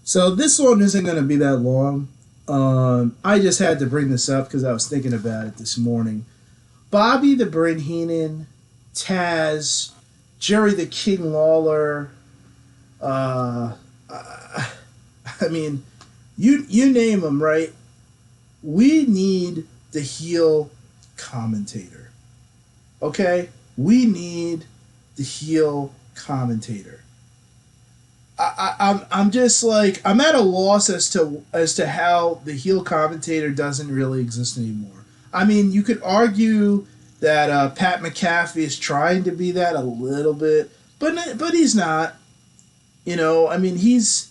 So this one isn't going to be that long. I just had to bring this up because I was thinking about it this morning. Bobby the Brain Heenan, Taz, Jerry the King Lawler. I mean, you name them, right? We need the heel commentator. Okay, we need the heel commentator. I'm just like I'm at a loss as to how the heel commentator doesn't really exist anymore. I mean, you could argue that Pat McAfee is trying to be that a little bit, but he's not. You know, I mean, he's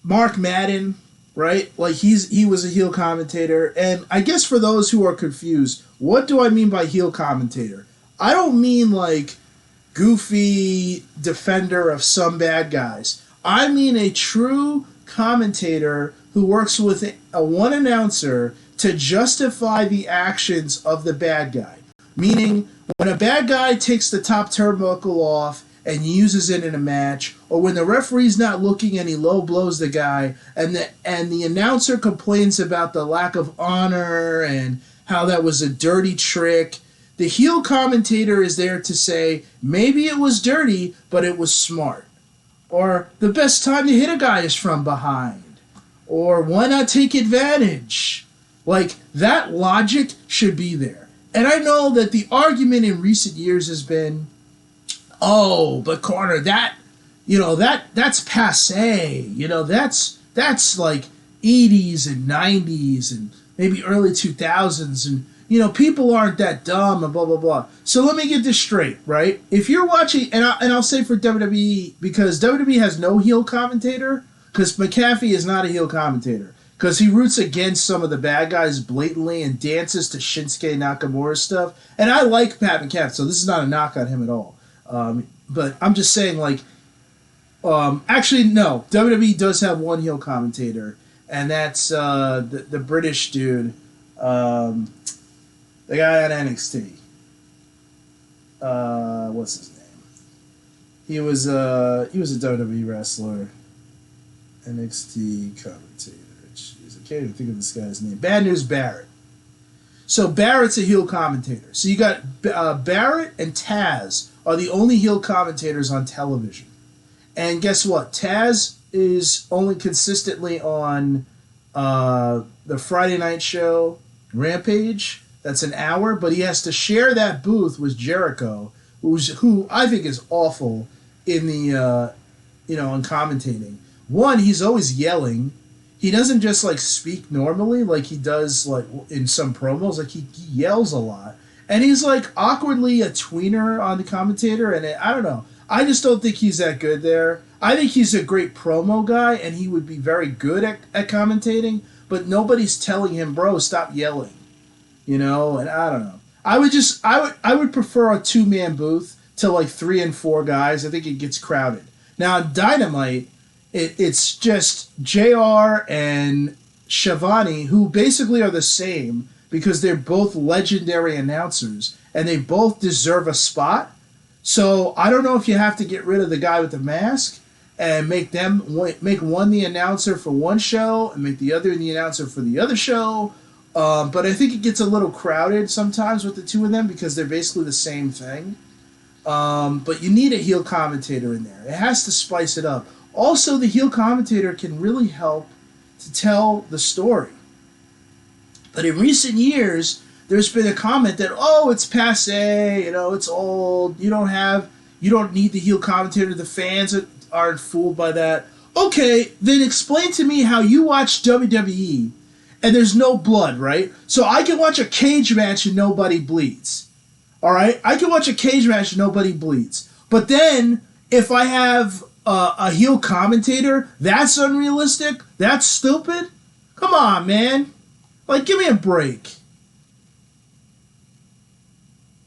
Mark Madden, right? Like he was a heel commentator, and I guess for those who are confused, what do I mean by heel commentator? I don't mean like goofy defender of some bad guys. I mean a true commentator who works with a one announcer to justify the actions of the bad guy. Meaning, when a bad guy takes the top turnbuckle off and uses it in a match, or when the referee's not looking and he low blows the guy, and the announcer complains about the lack of honor and how that was a dirty trick, the heel commentator is there to say, maybe it was dirty, but it was smart. Or the best time to hit a guy is from behind. Or why not take advantage? Like, that logic should be there. And I know that the argument in recent years has been, oh, but Corner, that's passé. That's like 80s and 90s and maybe early 2000s, and people aren't that dumb and blah blah blah. So let me get this straight, right? If you're watching, and I'll say for WWE, because WWE has no heel commentator, because McAfee is not a heel commentator, because he roots against some of the bad guys blatantly and dances to Shinsuke Nakamura stuff. And I like Pat McAfee, so this is not a knock on him at all. But I'm just saying, like, actually, no, WWE does have one heel commentator, and that's the British dude, the guy on NXT. What's his name? He was a WWE wrestler, NXT commentator. Jeez, I can't even think of this guy's name. Bad News Barrett. So Barrett's a heel commentator. So you got Barrett and Taz are the only heel commentators on television. And guess what? Taz is only consistently on the Friday night show, Rampage. That's an hour, but he has to share that booth with Jericho, who I think is awful in the in commentating. One, he's always yelling. He doesn't just like speak normally like he does like in some promos. Like he yells a lot, and he's like awkwardly a tweener on the commentator. And I don't know. I just don't think he's that good there. I think he's a great promo guy, and he would be very good at commentating. But nobody's telling him, bro, stop yelling. And I don't know. I would prefer a 2-man booth to like 3 and 4 guys. I think it gets crowded. Now Dynamite, it's just JR and Shivani, who basically are the same because they're both legendary announcers and they both deserve a spot. So I don't know if you have to get rid of the guy with the mask and make one the announcer for one show and make the other the announcer for the other show. But I think it gets a little crowded sometimes with the two of them because they're basically the same thing. But you need a heel commentator in there. It has to spice it up. Also, the heel commentator can really help to tell the story. But in recent years, there's been a comment that, oh, it's passé, it's old, you don't need the heel commentator, the fans aren't fooled by that. Okay, then explain to me how you watch WWE and there's no blood, right? So I can watch a cage match and nobody bleeds. All right? I can watch a cage match and nobody bleeds. But then, if I have a heel commentator, that's unrealistic? That's stupid? Come on, man. Like, give me a break.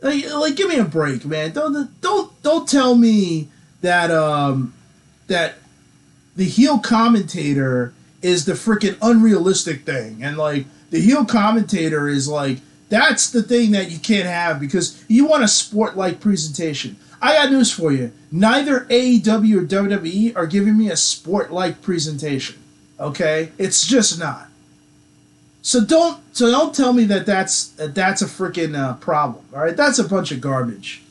Like, give me a break, man. Don't tell me that that the heel commentator is the freaking unrealistic thing, and like the heel commentator is like That's the thing that you can't have because you want a sport-like presentation. I got news for you. Neither AEW or WWE are giving me a sport-like presentation. Okay? It's just not. So don't tell me that's a freaking problem. All right? That's a bunch of garbage.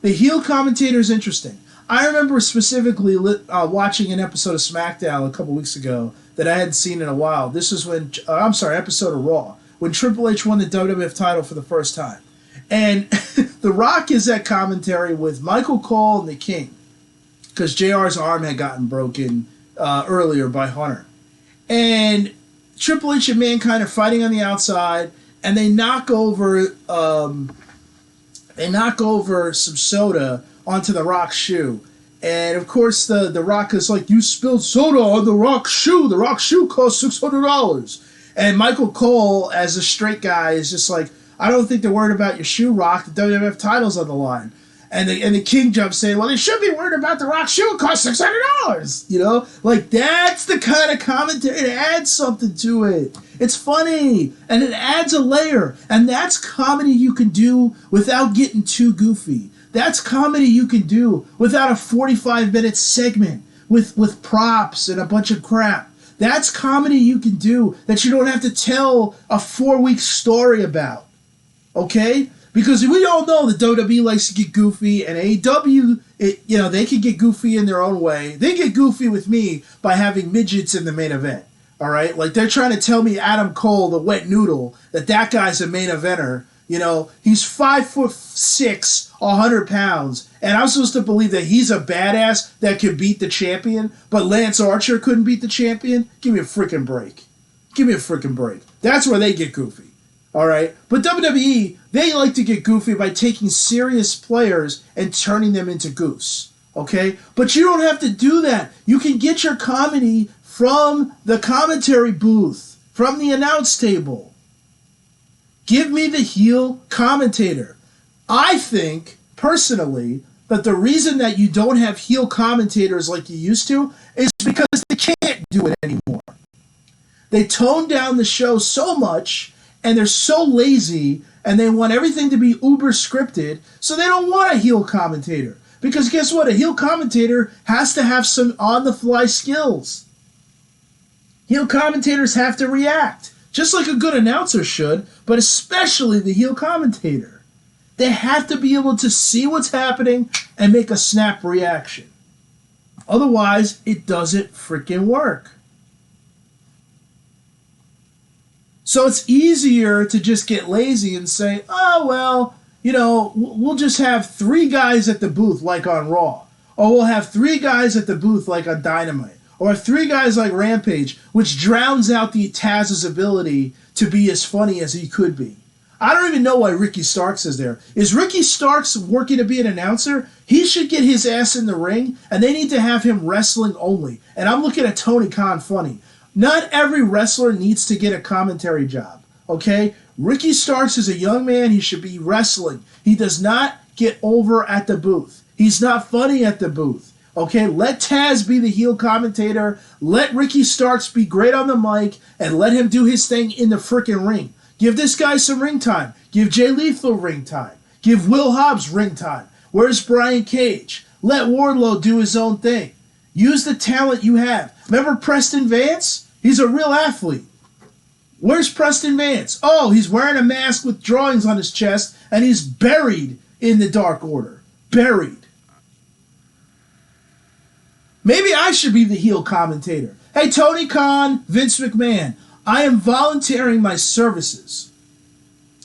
The heel commentator is interesting. I remember specifically watching an episode of SmackDown a couple weeks ago that I hadn't seen in a while. This was episode of Raw, when Triple H won the WWF title for the first time. And The Rock is at commentary with Michael Cole and the King, because JR's arm had gotten broken earlier by Hunter. And Triple H and Mankind are fighting on the outside, and they knock over some soda onto The Rock's shoe. And of course the Rock is like, you spilled soda on The Rock's shoe. The Rock's shoe cost $600. And Michael Cole, as a straight guy, is just like, I don't think they're worried about your shoe, Rock. The WWF title's on the line. And the King jumps in, well, they should be worried about The Rock's shoe. It costs $600. You know? Like, that's the kind of commentary. It adds something to it. It's funny. And it adds a layer. And that's comedy you can do without getting too goofy. That's comedy you can do without a 45-minute segment with props and a bunch of crap. That's comedy you can do that you don't have to tell a 4-week story about. Okay? Because we all know that WWE likes to get goofy, and AEW, they can get goofy in their own way. They get goofy with me by having midgets in the main event. All right? Like, they're trying to tell me Adam Cole, the wet noodle, that guy's a main eventer. You know, he's 5'6", 100 pounds, and I'm supposed to believe that he's a badass that could beat the champion, but Lance Archer couldn't beat the champion? Give me a freaking break. Give me a freaking break. That's where they get goofy. All right? But WWE, they like to get goofy by taking serious players and turning them into goofs. Okay? But you don't have to do that. You can get your comedy from the commentary booth, from the announce table. Give me the heel commentator. I think, personally, that the reason that you don't have heel commentators like you used to is because they can't do it anymore. They tone down the show so much, and they're so lazy, and they want everything to be uber scripted, so they don't want a heel commentator. Because guess what? A heel commentator has to have some on-the-fly skills. Heel commentators have to react. Just like a good announcer should, but especially the heel commentator. They have to be able to see what's happening and make a snap reaction. Otherwise, it doesn't freaking work. So it's easier to just get lazy and say, oh, well, we'll just have 3 guys at the booth like on Raw. Or we'll have 3 guys at the booth like on Dynamite. Or 3 guys like Rampage, which drowns out the Taz's ability to be as funny as he could be. I don't even know why Ricky Starks is there. Is Ricky Starks working to be an announcer? He should get his ass in the ring, and they need to have him wrestling only. And I'm looking at Tony Khan funny. Not every wrestler needs to get a commentary job, okay? Ricky Starks is a young man. He should be wrestling. He does not get over at the booth. He's not funny at the booth. Okay, let Taz be the heel commentator, let Ricky Starks be great on the mic, and let him do his thing in the frickin' ring. Give this guy some ring time. Give Jay Lethal ring time. Give Will Hobbs ring time. Where's Brian Cage? Let Wardlow do his own thing. Use the talent you have. Remember Preston Vance? He's a real athlete. Where's Preston Vance? Oh, he's wearing a mask with drawings on his chest, and he's buried in the Dark Order. Buried. Maybe I should be the heel commentator. Hey, Tony Khan, Vince McMahon, I am volunteering my services.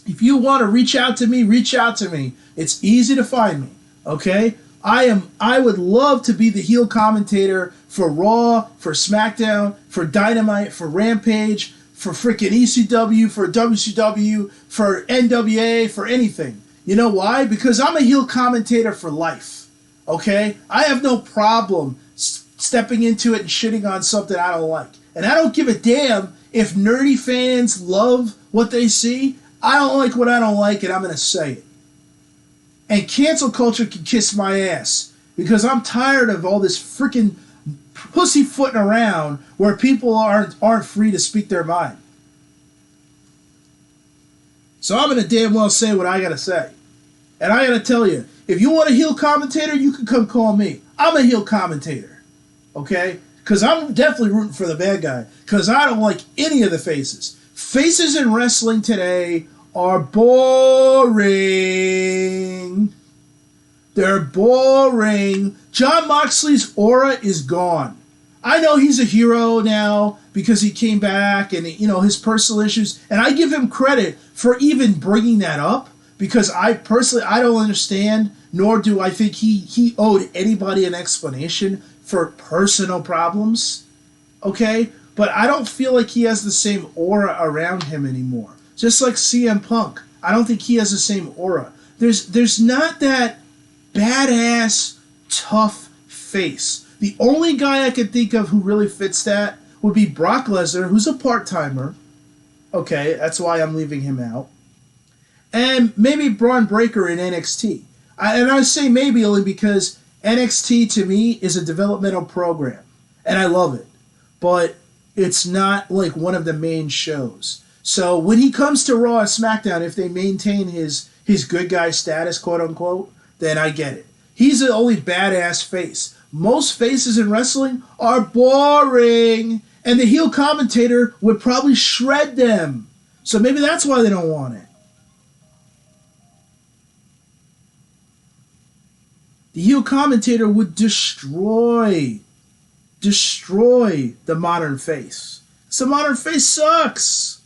If you want to reach out to me, reach out to me. It's easy to find me, okay? I would love to be the heel commentator for Raw, for SmackDown, for Dynamite, for Rampage, for freaking ECW, for WCW, for NWA, for anything. You know why? Because I'm a heel commentator for life, okay? I have no problem stepping into it and shitting on something I don't like. And I don't give a damn if nerdy fans love what they see. I don't like what I don't like, and I'm going to say it. And cancel culture can kiss my ass, because I'm tired of all this freaking pussyfooting around where people aren't free to speak their mind. So I'm going to damn well say what I got to say. And I got to tell you, if you want a heel commentator, you can come call me. I'm a heel commentator. Okay? Because I'm definitely rooting for the bad guy. Because I don't like any of the faces. Faces in wrestling today are boring. They're boring. Jon Moxley's aura is gone. I know he's a hero now because he came back and, his personal issues. And I give him credit for even bringing that up because I don't understand, nor do I think he owed anybody an explanation for personal problems. Okay? But I don't feel like he has the same aura around him anymore. Just like CM Punk. I don't think he has the same aura. There's not that badass, tough face. The only guy I can think of who really fits that would be Brock Lesnar, who's a part-timer. Okay, that's why I'm leaving him out. And maybe Braun Breaker in NXT. I say maybe only because NXT to me is a developmental program. And I love it. But it's not like one of the main shows. So when he comes to Raw and SmackDown, if they maintain his good guy status, quote unquote, then I get it. He's the only badass face. Most faces in wrestling are boring, and the heel commentator would probably shred them. So maybe that's why they don't want it. The heel commentator would destroy the modern face. So modern face sucks.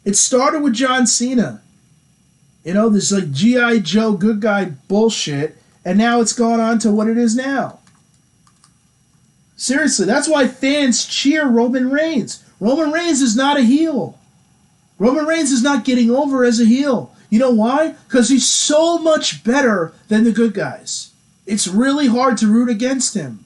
It started with John Cena. This like G.I. Joe good guy bullshit, and now it's gone on to what it is now. Seriously, that's why fans cheer Roman Reigns. Roman Reigns is not a heel. Roman Reigns is not getting over as a heel. You know why? Because he's so much better than the good guys. It's really hard to root against him.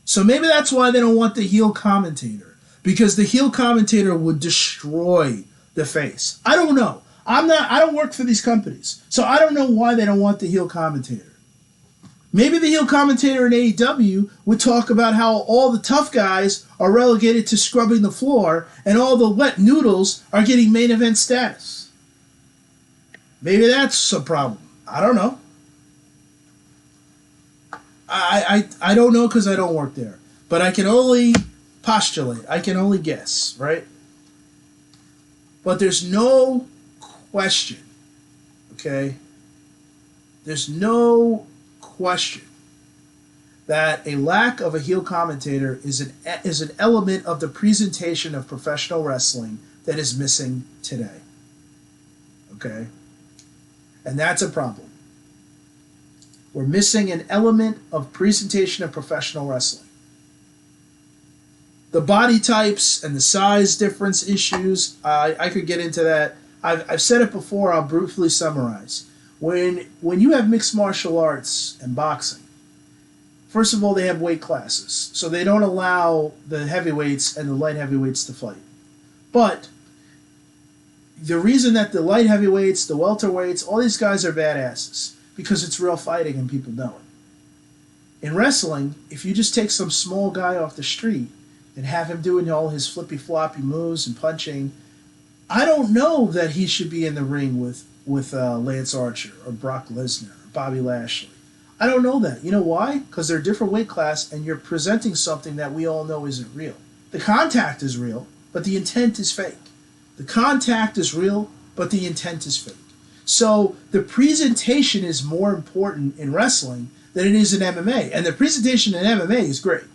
So maybe that's why they don't want the heel commentator. Because the heel commentator would destroy the face. I don't know. I don't work for these companies. So I don't know why they don't want the heel commentator. Maybe the heel commentator in AEW would talk about how all the tough guys are relegated to scrubbing the floor and all the wet noodles are getting main event status. Maybe that's a problem. I don't know. I don't know because I don't work there. But I can only postulate. I can only guess, right? But there's no question, okay? There's no question that a lack of a heel commentator is an element of the presentation of professional wrestling that is missing today. Okay? And that's a problem. We're missing an element of presentation of professional wrestling. The body types and the size difference issues, I could get into that. I've said it before, I'll briefly summarize. When you have mixed martial arts and boxing, first of all, they have weight classes. So they don't allow the heavyweights and the light heavyweights to fight. But the reason that the light heavyweights, the welterweights, all these guys are badasses, because it's real fighting and people know it. In wrestling, if you just take some small guy off the street and have him doing all his flippy-floppy moves and punching, I don't know that he should be in the ring with Lance Archer or Brock Lesnar or Bobby Lashley. I don't know that. You know why? Because they're a different weight class and you're presenting something that we all know isn't real. The contact is real, but the intent is fake. The contact is real, but the intent is fake. So the presentation is more important in wrestling than it is in MMA. And the presentation in MMA is great.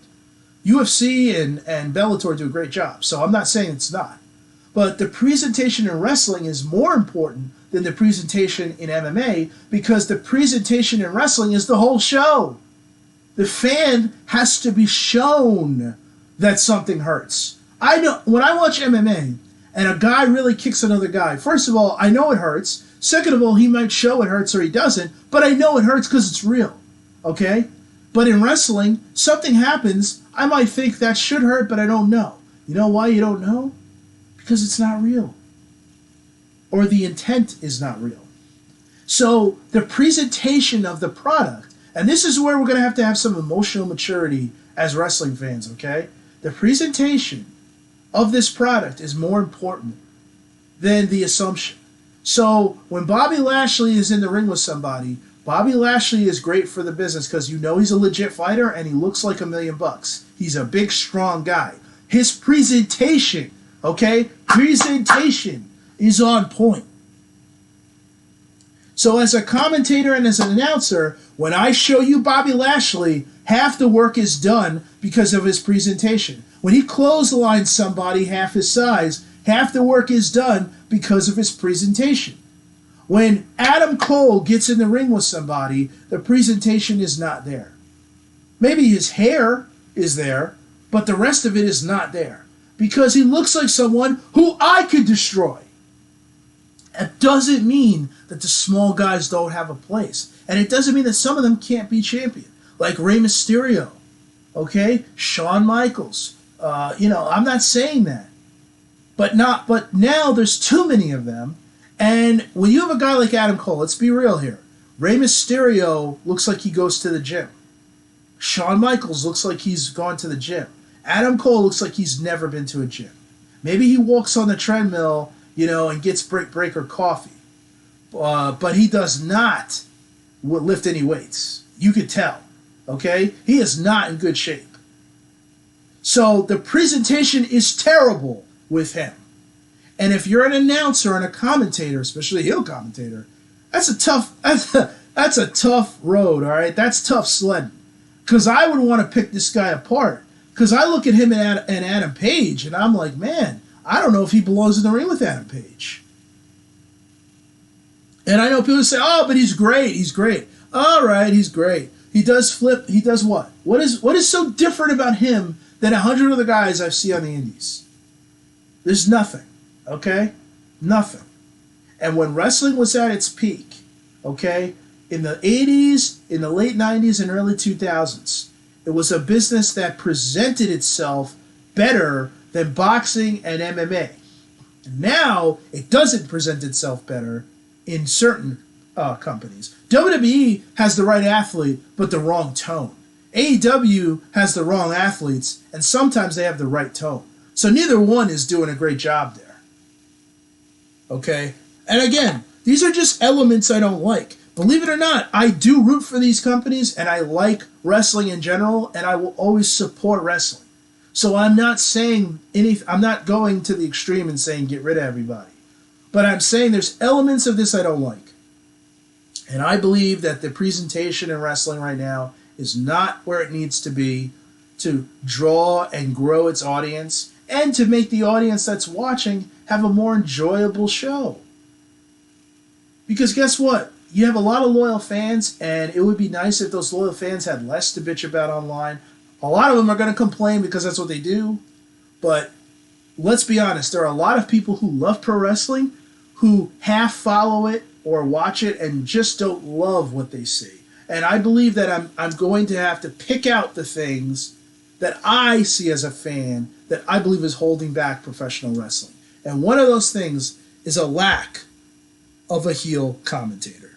UFC and Bellator do a great job, so I'm not saying it's not. But the presentation in wrestling is more important than the presentation in MMA because the presentation in wrestling is the whole show. The fan has to be shown that something hurts. I know when I watch MMA and a guy really kicks another guy, first of all, I know it hurts. Second of all, he might show it hurts or he doesn't, but I know it hurts because it's real. Okay? But in wrestling, something happens, I might think that should hurt, but I don't know. You know why you don't know? Because it's not real. Or the intent is not real. So the presentation of the product, and this is where we're going to have some emotional maturity as wrestling fans, okay? The presentation of this product is more important than the assumption. So when Bobby Lashley is in the ring with somebody, Bobby Lashley is great for the business because you know he's a legit fighter and he looks like $1 million. He's a big, strong guy. His presentation, okay? Presentation is on point. So as a commentator and as an announcer, when I show you Bobby Lashley, half the work is done because of his presentation. When he clotheslines somebody half his size, half the work is done because of his presentation. When Adam Cole gets in the ring with somebody, the presentation is not there. Maybe his hair is there, but the rest of it is not there because he looks like someone who I could destroy. It doesn't mean that the small guys don't have a place. And it doesn't mean that some of them can't be champion. Like Rey Mysterio, okay? Shawn Michaels. I'm not saying that. But now there's too many of them. And when you have a guy like Adam Cole, let's be real here. Rey Mysterio looks like he goes to the gym. Shawn Michaels looks like he's gone to the gym. Adam Cole looks like he's never been to a gym. Maybe he walks on the treadmill, and gets breaker coffee. But he does not lift any weights. You could tell, okay? He is not in good shape. So the presentation is terrible with him. And if you're an announcer and a commentator, especially a heel commentator, that's a tough road, all right? That's tough sledding. Because I would want to pick this guy apart. Because I look at him and Adam Page, and I'm like, man, I don't know if he belongs in the ring with Adam Page. And I know people say, oh, but he's great. He's great. All right, he's great. He does flip. He does what? What is so different about him than 100 other guys I see on the indies? There's nothing, okay? Nothing. And when wrestling was at its peak, okay, in the 80s, in the late 90s, and early 2000s, it was a business that presented itself better than boxing and MMA. Now, it doesn't present itself better in certain companies. WWE has the right athlete, but the wrong tone. AEW has the wrong athletes, and sometimes they have the right tone. So neither one is doing a great job there. Okay? And again, these are just elements I don't like. Believe it or not, I do root for these companies, and I like wrestling in general, and I will always support wrestling. So I'm not saying I'm not going to the extreme and saying get rid of everybody. But I'm saying there's elements of this I don't like. And I believe that the presentation in wrestling right now is not where it needs to be to draw and grow its audience and to make the audience that's watching have a more enjoyable show. Because guess what? You have a lot of loyal fans, and it would be nice if those loyal fans had less to bitch about online. A lot of them are going to complain because that's what they do. But let's be honest, there are a lot of people who love pro wrestling who half follow it or watch it and just don't love what they see. And I believe that I'm going to have to pick out the things that I see as a fan that I believe is holding back professional wrestling. And one of those things is a lack of a heel commentator.